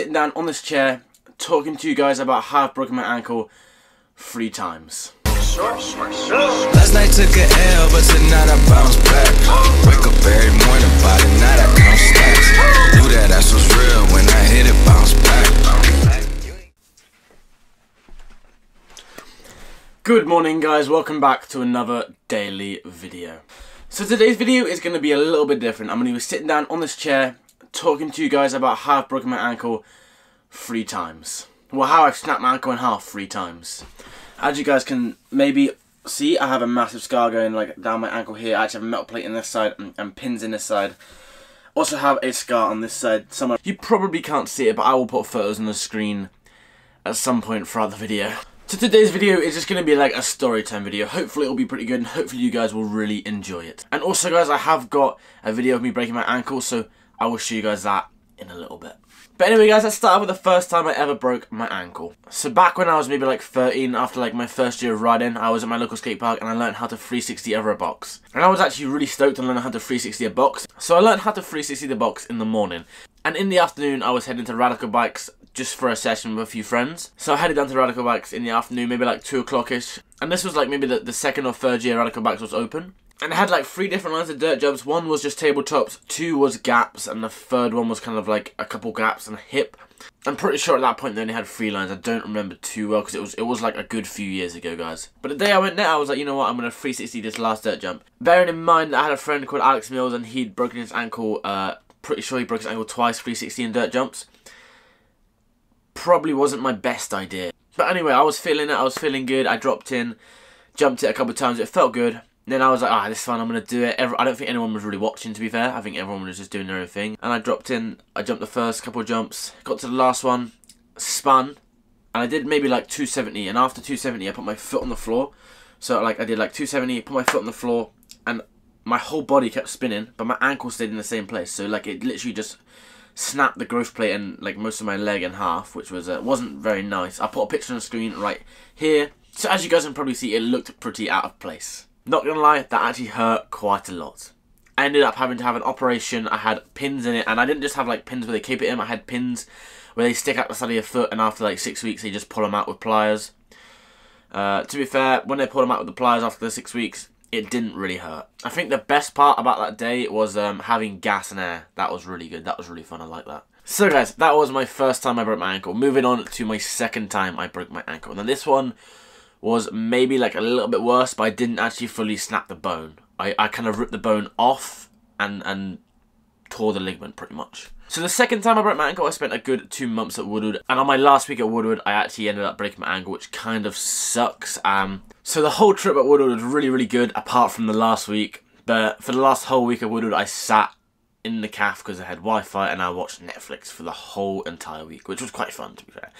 sitting down on this chair talking to you guys about how I've broken my ankle 3 times. Last night took a L, but tonight I bounce back. Wake up every morning, by the night I count stacks. Do that, that's what's real. When I hit it, bounce back. Good morning, guys. Welcome back to another daily video. So today's video is going to be a little bit different. I'm going to be sitting down on this chair talking to you guys about how I've broken my ankle 3 times. Well, how I've snapped my ankle in half 3 times. As you guys can maybe see, I have a massive scar going like down my ankle here. I actually have a metal plate in this side and pins in this side. Also have a scar on this side somewhere. You probably can't see it, but I will put photos on the screen at some point throughout the video. So today's video is just going to be like a story time video. Hopefully it'll be pretty good and hopefully you guys will really enjoy it. And also guys, I have got a video of me breaking my ankle, so I will show you guys that in a little bit. But anyway guys, let's start with the first time I ever broke my ankle. So back when I was maybe like 13, after like my first year of riding, I was at my local skate park and I learned how to 360 over a box. And I was actually really stoked on learning how to 360 a box. So I learned how to 360 the box in the morning. And in the afternoon I was heading to Radical Bikes just for a session with a few friends. So I headed down to Radical Bikes in the afternoon, maybe like 2 o'clock-ish. And this was like maybe the second or third year Radical Bikes was open. And it had like 3 different lines of dirt jumps. 1 was just tabletops, 2 was gaps, and the third one was kind of like a couple gaps and a hip. I'm pretty sure at that point they only had 3 lines. I don't remember too well because it was like a good few years ago, guys. But the day I went there, I was like, you know what, I'm going to 360 this last dirt jump. Bearing in mind that I had a friend called Alex Mills and he'd broken his ankle, pretty sure he broke his ankle twice 360 in dirt jumps. Probably wasn't my best idea. But anyway, I was feeling it, I was feeling good. I dropped in, jumped it a couple of times, it felt good. Then I was like, this is fun, I'm going to do it. I don't think anyone was really watching, to be fair. I think everyone was just doing their own thing. And I dropped in, I jumped the first couple of jumps, got to the last one, spun, and I did maybe like 270. And after 270, I put my foot on the floor. So like I did like 270, put my foot on the floor, and my whole body kept spinning, but my ankle stayed in the same place. So like it literally just snapped the growth plate and like most of my leg in half, which was wasn't very nice. I put a picture on the screen right here. So as you guys can probably see, it looked pretty out of place. Not gonna lie, that actually hurt quite a lot. I ended up having to have an operation. I had pins in it, and I didn't just have like pins where they keep it in. I had pins where they stick out the side of your foot, and after like 6 weeks, they just pull them out with pliers. To be fair, when they pulled them out with the pliers after the 6 weeks, it didn't really hurt. I think the best part about that day was having gas and air. That was really good. That was really fun. I like that. So guys, that was my first time I broke my ankle. Moving on to my second time I broke my ankle. Now this one was maybe like a little bit worse, but I didn't actually fully snap the bone. I kind of ripped the bone off and tore the ligament pretty much. So the second time I broke my ankle, I spent a good 2 months at Woodward, and on my last week at Woodward, I actually ended up breaking my ankle, which kind of sucks. So the whole trip at Woodward was really, really good, apart from the last week. But for the last whole week at Woodward, I sat in the cafe because I had Wi-Fi, and I watched Netflix for the whole entire week, which was quite fun, to be fair.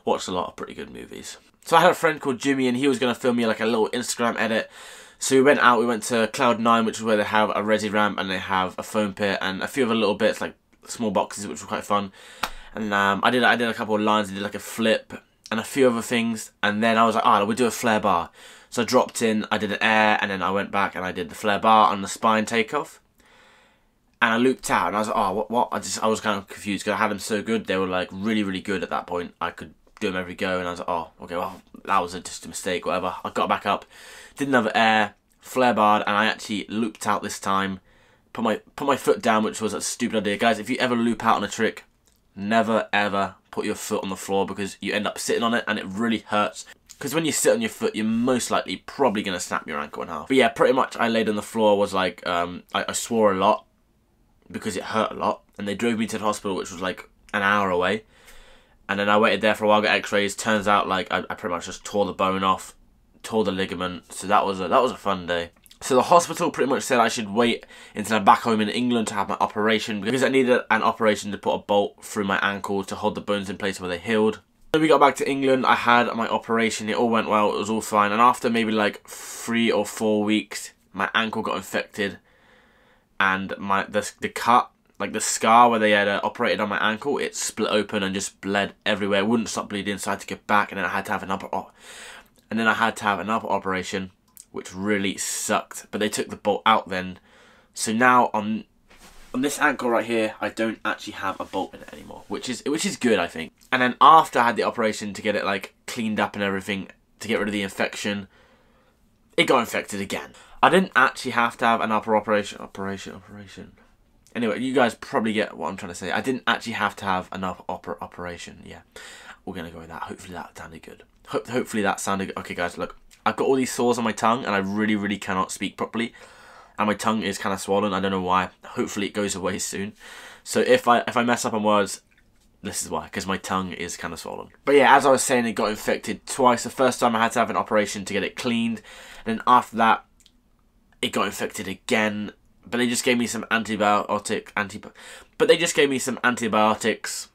Watched a lot of pretty good movies. So I had a friend called Jimmy, and he was going to film me like a little Instagram edit. So we went out, we went to Cloud9, which is where they have a resi ramp, and they have a foam pit, and a few other little bits, like small boxes, which were quite fun. And I did a couple of lines, I did like a flip, and a few other things, and then I was like, we'll do a flare bar. So I dropped in, I did an air, and then I went back and I did the flare bar on the spine takeoff. And I looped out, and I was like, what? I was kind of confused, because I had them so good, they were like really, really good at that point. I could do them every go, and I was like, okay, well, that was just a mistake, whatever. I got back up, did another air, flare barred, and I actually looped out this time, put my foot down, which was a stupid idea. Guys, if you ever loop out on a trick, never ever put your foot on the floor, because you end up sitting on it, and it really hurts. Because when you sit on your foot, you're most likely probably going to snap your ankle in half. But yeah, pretty much I laid on the floor, was like, I swore a lot, because it hurt a lot, and they drove me to the hospital, which was like an hour away. And then I waited there for a while, got x-rays. Turns out like I pretty much just tore the bone off, tore the ligament. So that was a fun day. So the hospital pretty much said I should wait until I'm back home in England to have my operation, because I needed an operation to put a bolt through my ankle to hold the bones in place where they healed. When we got back to England, I had my operation. It all went well. It was all fine. And after maybe like 3 or 4 weeks, my ankle got infected, and the cut, like the scar where they had operated on my ankle, it split open and just bled everywhere. It wouldn't stop bleeding, so I had to get back, and then I had to have another operation, which really sucked. But they took the bolt out then, so now on on this ankle right here, I don't actually have a bolt in it anymore, which is good, I think. And then after I had the operation to get it like cleaned up and everything, to get rid of the infection, it got infected again. I didn't actually have to have an operation. Anyway, you guys probably get what I'm trying to say. I didn't actually have to have an operation. Yeah, we're gonna go with that. Hopefully that sounded good. Hopefully that sounded good. Okay, guys, look, I've got all these sores on my tongue, and I really cannot speak properly, and my tongue is kind of swollen. I don't know why. Hopefully it goes away soon. So if I mess up on words, this is why, because my tongue is kind of swollen. But yeah, as I was saying, it got infected twice. The first time I had to have an operation to get it cleaned, and then after that, it got infected again. But they just gave me some antibiotics.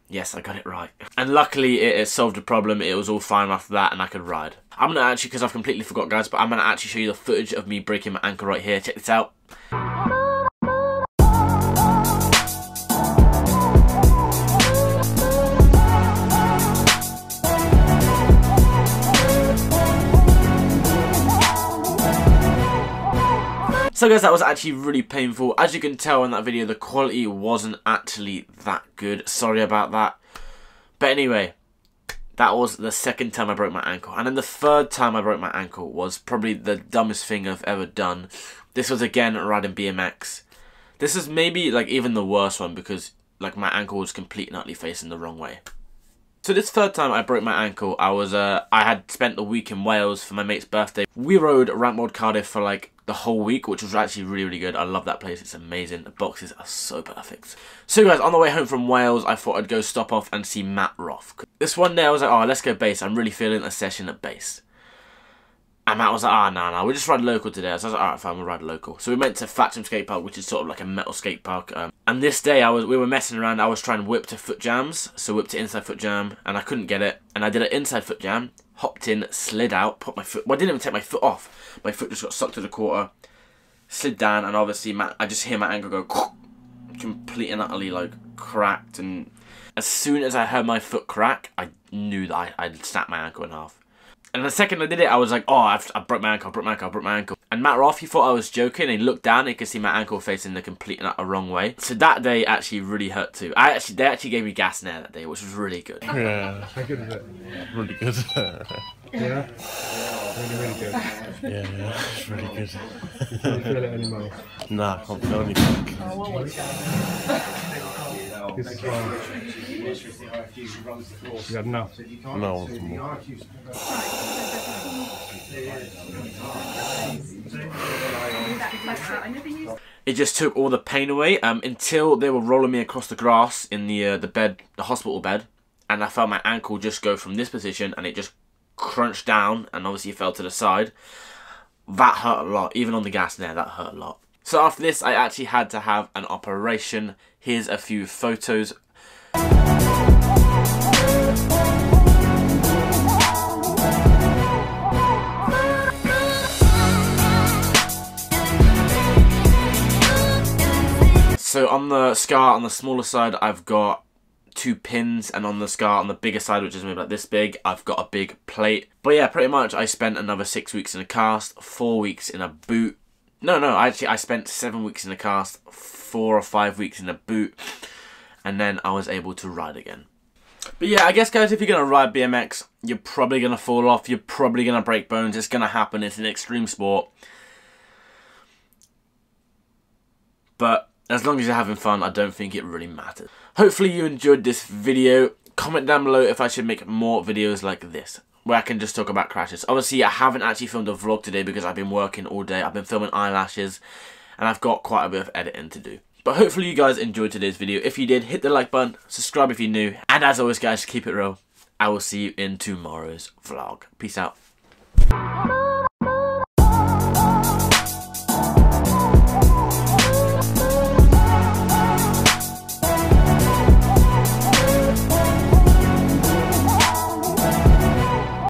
Yes, I got it right. And luckily, it solved the problem. It was all fine after that, and I could ride. I'm gonna actually, because I've completely forgot, guys, but I'm gonna actually show you the footage of me breaking my ankle right here. Check this out. So guys, that was actually really painful. As you can tell in that video, the quality wasn't actually that good. Sorry about that. But anyway, that was the second time I broke my ankle. And then the third time I broke my ankle was probably the dumbest thing I've ever done. This was again riding BMX. This is maybe like even the worst one because like my ankle was completely and utterly facing the wrong way. So this third time I broke my ankle, I had spent the week in Wales for my mate's birthday. We rode JackMould Cardiff for like the whole week, which was actually really good. I love that place, it's amazing. The boxes are so perfect. So guys, on the way home from Wales, I thought I'd go stop off and see Matt Roth. This one day I was like, oh, let's go base. I'm really feeling a session at base. And Matt was like, ah, nah, we'll just ride local today. So I was like, alright, fine, we'll ride local. So we went to Thatcham Skate Park, which is sort of like a metal skate park. And this day, we were messing around. I was trying whip to foot jams. So whip to inside foot jam, and I couldn't get it. And I did an inside foot jam, hopped in, slid out, put my foot, well, I didn't even take my foot off. My foot just got sucked to the quarter, slid down, and obviously I just hear my ankle go complete and utterly like cracked. And as soon as I heard my foot crack, I knew that I'd snapped my ankle in half. And the second I did it, I was like, oh, I broke my ankle, I broke my ankle. And Matt Roth, he thought I was joking, and he looked down and he could see my ankle facing the complete and utter wrong way. So that day actually really hurt too. They actually gave me gas and air that day, which was really good. Yeah. How good is it? Really good. Yeah? Really good. Yeah, it's really good. You can't feel it anymore? Nah, I can't feel anything. This is fine. You had enough? No, more. It just took all the pain away until they were rolling me across the grass in the hospital bed, and I felt my ankle just go from this position and it just crunched down and obviously it fell to the side. That hurt a lot, even on the gas there, that hurt a lot. So after this, I actually had to have an operation. Here's a few photos. So on the scar on the smaller side, I've got 2 pins, and on the scar on the bigger side, which is maybe like this big, I've got a big plate. But yeah, pretty much I spent another 6 weeks in a cast, 4 weeks in a boot. No, actually I spent 7 weeks in a cast, 4 or 5 weeks in a boot, and then I was able to ride again. But yeah, I guess guys, if you're going to ride BMX, you're probably going to fall off, you're probably going to break bones, it's going to happen, it's an extreme sport. But as long as you're having fun, I don't think it really matters. Hopefully you enjoyed this video. Comment down below if I should make more videos like this, where I can just talk about crashes. Obviously, I haven't actually filmed a vlog today because I've been working all day. I've been filming eyelashes, and I've got quite a bit of editing to do. But hopefully you guys enjoyed today's video. If you did, hit the like button, subscribe if you're new, and as always guys, keep it real. I will see you in tomorrow's vlog. Peace out.